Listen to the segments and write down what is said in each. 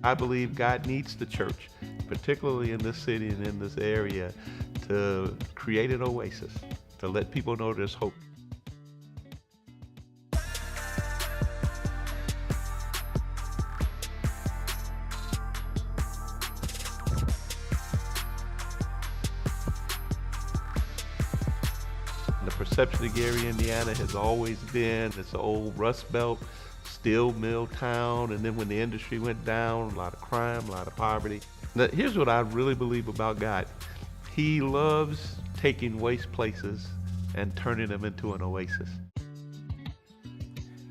I believe God needs the church, particularly in this city and in this area, to create an oasis, to let people know there's hope. The perception of Gary, Indiana has always been it's an old Rust Belt, steel mill town, and then when the industry went down, a lot of crime, a lot of poverty. Now, here's what I really believe about God. He loves taking waste places and turning them into an oasis.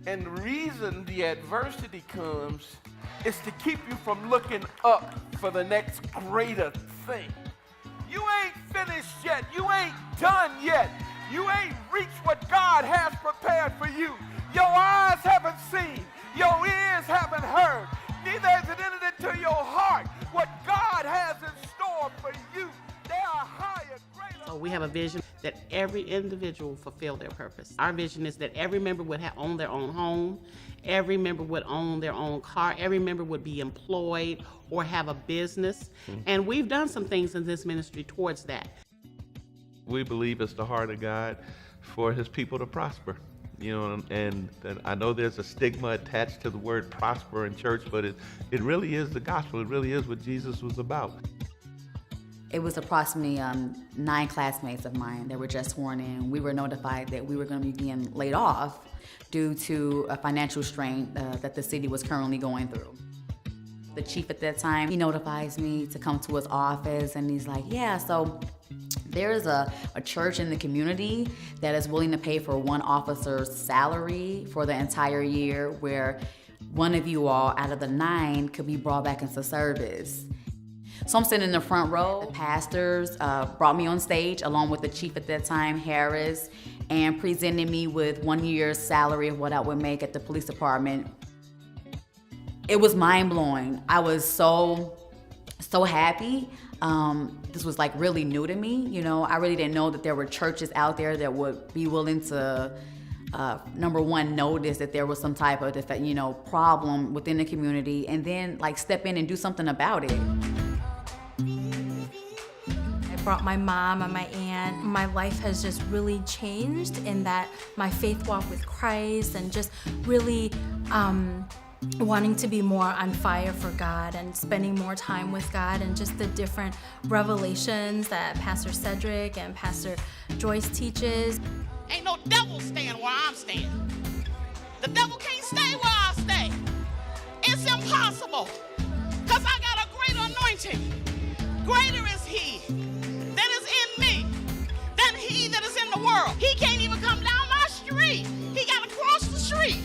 And the reason the adversity comes is to keep you from looking up for the next greater thing. You ain't finished yet. You ain't done yet. You ain't reached what God has prepared for you. Your eyes haven't seen. Your ears haven't heard. Neither has it entered into your heart what God has in store for you. There are higher, greater. So we have a vision that every individual fulfill their purpose. Our vision is that every member would own their own home. Every member would own their own car. Every member would be employed or have a business. And we've done some things in this ministry towards that. We believe it's the heart of God for his people to prosper. You know, and I know there's a stigma attached to the word prosper in church, but it really is the gospel. It really is what Jesus was about. It was approximately 9 classmates of mine that were just sworn in. We were notified that we were going to be getting laid off due to a financial strain that the city was currently going through. The chief at that time, he notifies me to come to his office, and he's like, yeah, so there's a church in the community that is willing to pay for one officer's salary for the entire year, where one of you all out of the 9 could be brought back into service. So I'm sitting in the front row. The pastors brought me on stage along with the chief at that time, Harris, and presented me with 1 year's salary of what I would make at the police department. It was mind-blowing. I was so happy. This was like really new to me. You know, I really didn't know that there were churches out there that would be willing to, number one, notice that there was some type of, problem within the community, and then like step in and do something about it. I brought my mom and my aunt. My life has just really changed in that my faith walk with Christ and just really wanting to be more on fire for God and spending more time with God, and just the different revelations that Pastor Cedric and Pastor Joyce teaches. Ain't no devil staying where I'm staying. The devil can't stay where I stay. It's impossible, because I got a greater anointing. Greater is he that is in me than he that is in the world. He can't even come down my street. He got to cross the street.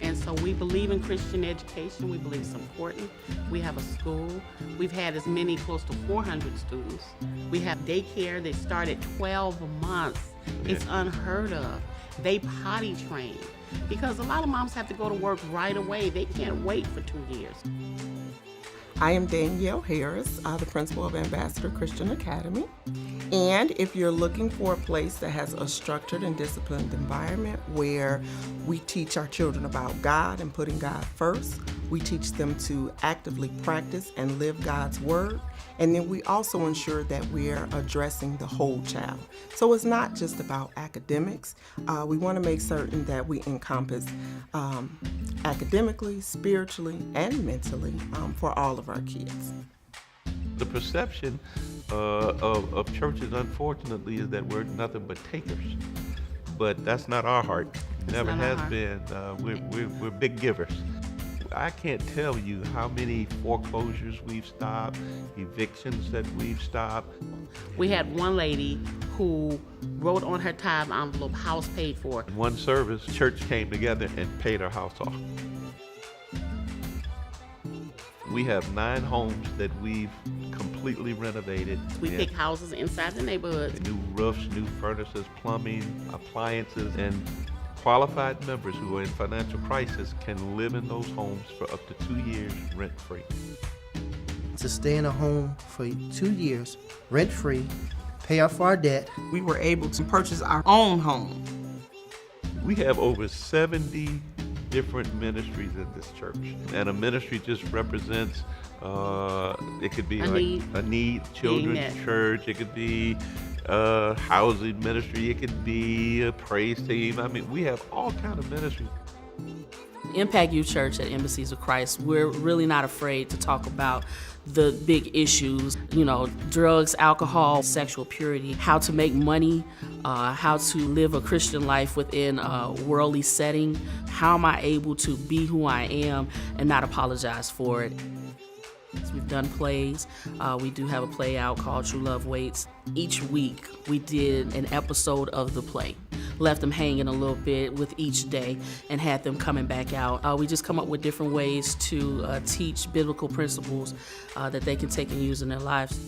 And so we believe in Christian education. We believe it's important. We have a school. We've had as many, close to 400 students. We have daycare that start at 12 months. It's unheard of. They potty train, because a lot of moms have to go to work right away. They can't wait for 2 years. I am Danielle Harris, the principal of Ambassador Christian Academy. And if you're looking for a place that has a structured and disciplined environment where we teach our children about God and putting God first, we teach them to actively practice and live God's word, and then we also ensure that we're addressing the whole child. So it's not just about academics. We want to make certain that we encompass academically, spiritually, and mentally for all of our kids. The perception of churches, unfortunately, is that we're nothing but takers. But that's not our heart. Never has been. We're big givers. I can't tell you how many foreclosures we've stopped, evictions that we've stopped. We had one lady who wrote on her tithe envelope, house paid for. In one service, church came together and paid her house off. We have 9 homes that we've completely renovated. We pick houses inside the neighborhoods. New roofs, new furnaces, plumbing, appliances, and qualified members who are in financial crisis can live in those homes for up to 2 years rent-free. To stay in a home for 2 years rent-free, pay off our debt. We were able to purchase our own home. We have over 70 different ministries in this church. And a ministry just represents, it could be a need, children's church, it could be housing ministry, it could be a praise team. I mean, we have all kinds of ministries. Impact Youth Church at Embassies of Christ, we're really not afraid to talk about the big issues, drugs, alcohol, sexual purity, how to make money, how to live a Christian life within a worldly setting. How am I able to be who I am and not apologize for it? We've done plays. We do have a play out called True Love Waits. Each week we did an episode of the play. Left them hanging a little bit with each day and had them coming back out. We just come up with different ways to teach biblical principles that they can take and use in their lives.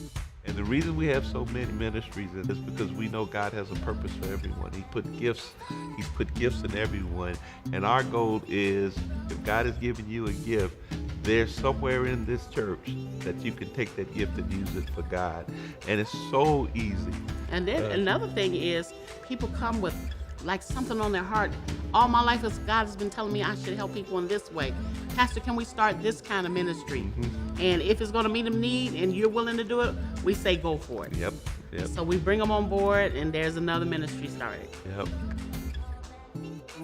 And the reason we have so many ministries is because we know God has a purpose for everyone. He's put gifts in everyone. And our goal is, if God has given you a gift, there's somewhere in this church that you can take that gift and use it for God. And it's so easy. And then another thing is, people come with like something on their heart. All my life, God has been telling me I should help people in this way. Pastor, can we start this kind of ministry? Mm-hmm. And if it's going to meet a need and you're willing to do it, we say go for it. Yep. So we bring them on board, and there's another ministry started. Yep.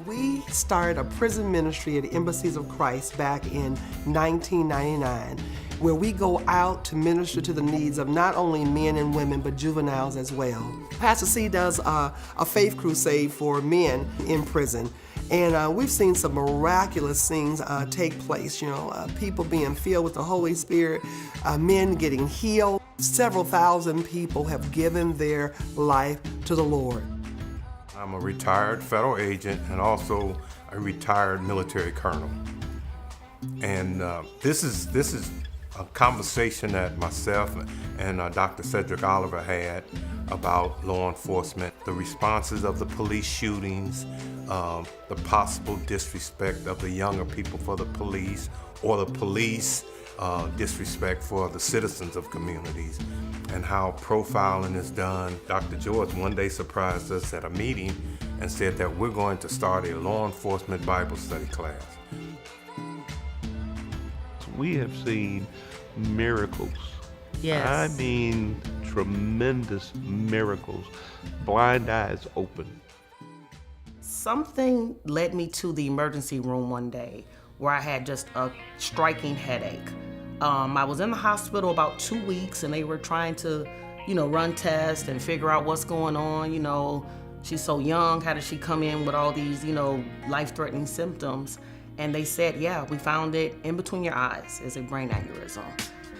We started a prison ministry at Embassies of Christ back in 1999, where we go out to minister to the needs of not only men and women, but juveniles as well. Pastor C does a faith crusade for men in prison. And we've seen some miraculous things take place, people being filled with the Holy Spirit, men getting healed. Several thousand people have given their life to the Lord. I'm a retired federal agent and also a retired military colonel. And this is a conversation that myself and Dr. Cedric Oliver had about law enforcement, the responses of the police shootings, the possible disrespect of the younger people for the police, or the police disrespect for the citizens of communities, and how profiling is done. Dr. George one day surprised us at a meeting and said that we're going to start a law enforcement Bible study class. We have seen miracles. Yes. I mean, tremendous miracles. Blind eyes open. Something led me to the emergency room one day where I had just a striking headache. I was in the hospital about 2 weeks, and they were trying to, run tests and figure out what's going on. She's so young, how did she come in with all these, life-threatening symptoms? And they said, yeah, we found it in between your eyes as a brain aneurysm.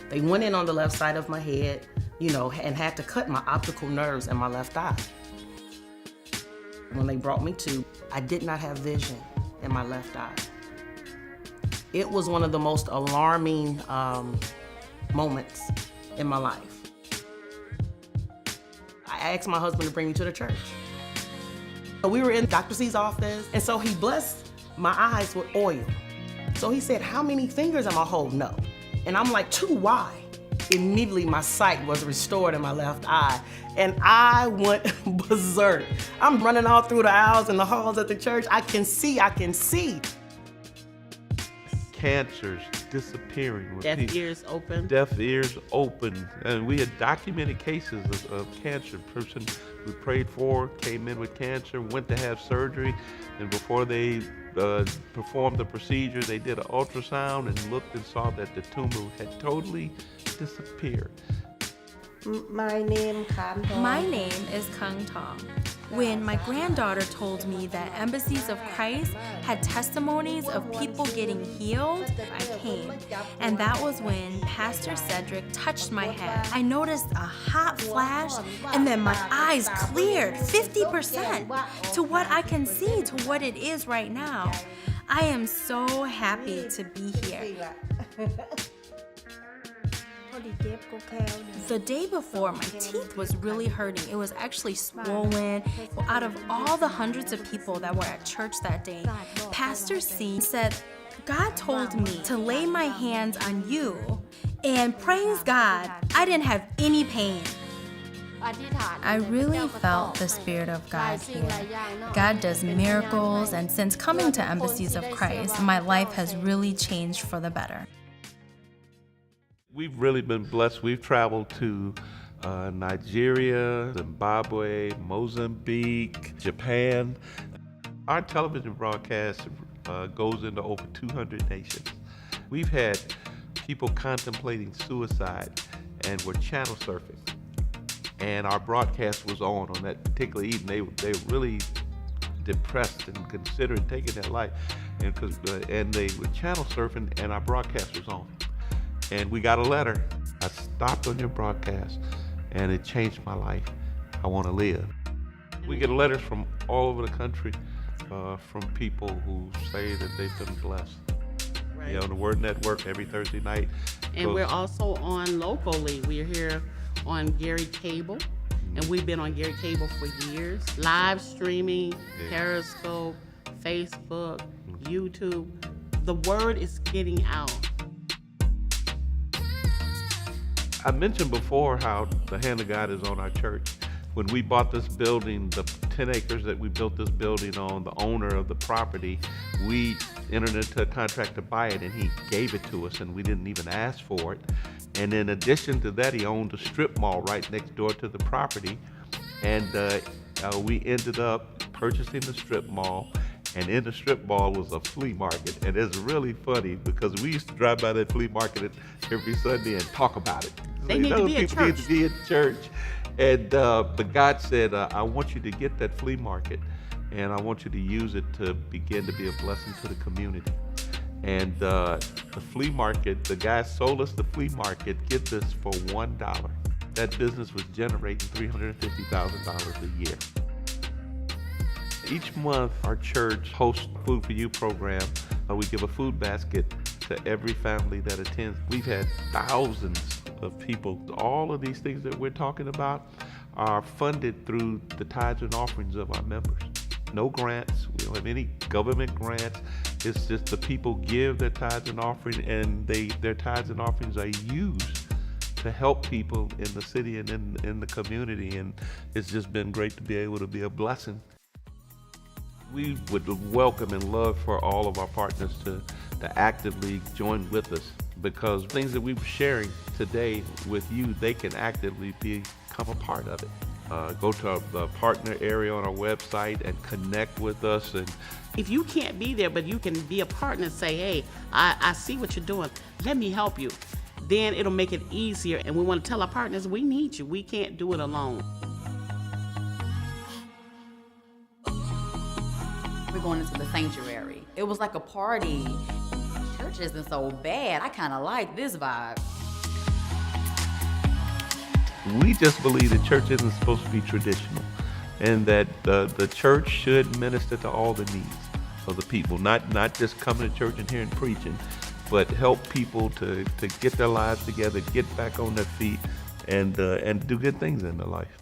They went in on the left side of my head, and had to cut my optical nerves in my left eye. When they brought me to, I did not have vision in my left eye. It was one of the most alarming moments in my life. I asked my husband to bring me to the church. So we were in Dr. C's office, and so he blessed my eyes with oil. So he said, how many fingers am I holding up? And I'm like, 2, why? Immediately my sight was restored in my left eye, and I went berserk. I'm running all through the aisles and the halls at the church. I can see. Cancers disappearing. Deaf ears open. Deaf ears open. And we had documented cases of cancer. Person we prayed for came in with cancer, went to have surgery, and before they performed the procedure, they did an ultrasound and looked and saw that the tumor had totally disappeared. My name is Kang Tong. When my granddaughter told me that Embassies of Christ had testimonies of people getting healed, I came. And that was when Pastor Cedric touched my head. I noticed a hot flash, and then my eyes cleared 50% to what I can see, to what it is right now. I am so happy to be here. The day before, my teeth was really hurting. It was actually swollen. Out of all the hundreds of people that were at church that day, Pastor C said, God told me to lay my hands on you, and praise God, I didn't have any pain. I really felt the Spirit of God here. God does miracles, and since coming to Embassies of Christ, my life has really changed for the better. We've really been blessed. We've traveled to Nigeria, Zimbabwe, Mozambique, Japan. Our television broadcast goes into over 200 nations. We've had people contemplating suicide and were channel surfing. And our broadcast was on that particular evening. They were really depressed and considering taking their life. And they were channel surfing and our broadcast was on. And we got a letter. I stopped on your broadcast and it changed my life. I want to live. We get letters from all over the country from people who say that they've been blessed. Right. You know, the Word Network every Thursday night. And we're also on locally. We're here on Gary Cable, and we've been on Gary Cable for years. Live streaming, Periscope, Facebook, YouTube. The word is getting out. I mentioned before how the hand of God is on our church. When we bought this building, the 10 acres that we built this building on, the owner of the property, we entered into a contract to buy it and he gave it to us and we didn't even ask for it. And in addition to that, he owned a strip mall right next door to the property. And we ended up purchasing the strip mall, and in the strip mall was a flea market. And it's really funny because we used to drive by that flea market every Sunday and talk about it. They need to be at people church. need to be at church. And but God said, I want you to get that flea market and I want you to use it to begin to be a blessing to the community. And the flea market, the guy sold us the flea market, get this, for $1. That business was generating $350,000 a year. Each month, our church hosts a Food for You program. We give a food basket to every family that attends. We've had thousands of people. All of these things that we're talking about are funded through the tithes and offerings of our members. No grants, we don't have any government grants. It's just the people give their tithes and offering, and their tithes and offerings are used to help people in the city and in the community, and it's just been great to be able to be a blessing. We would welcome and love for all of our partners to actively join with us, because things that we were sharing today with you, they can actively become a part of it. Go to the partner area on our website and connect with us. And if you can't be there, but you can be a partner and say, hey, I see what you're doing, let me help you. Then it'll make it easier. And we want to tell our partners, we need you. We can't do it alone. We're going into the sanctuary. It was like a party. Church isn't so bad. I kind of like this vibe. we just believe the church isn't supposed to be traditional, and that the church should minister to all the needs of the people, not just coming to church and hearing preaching, but help people to get their lives together, get back on their feet, and do good things in their life.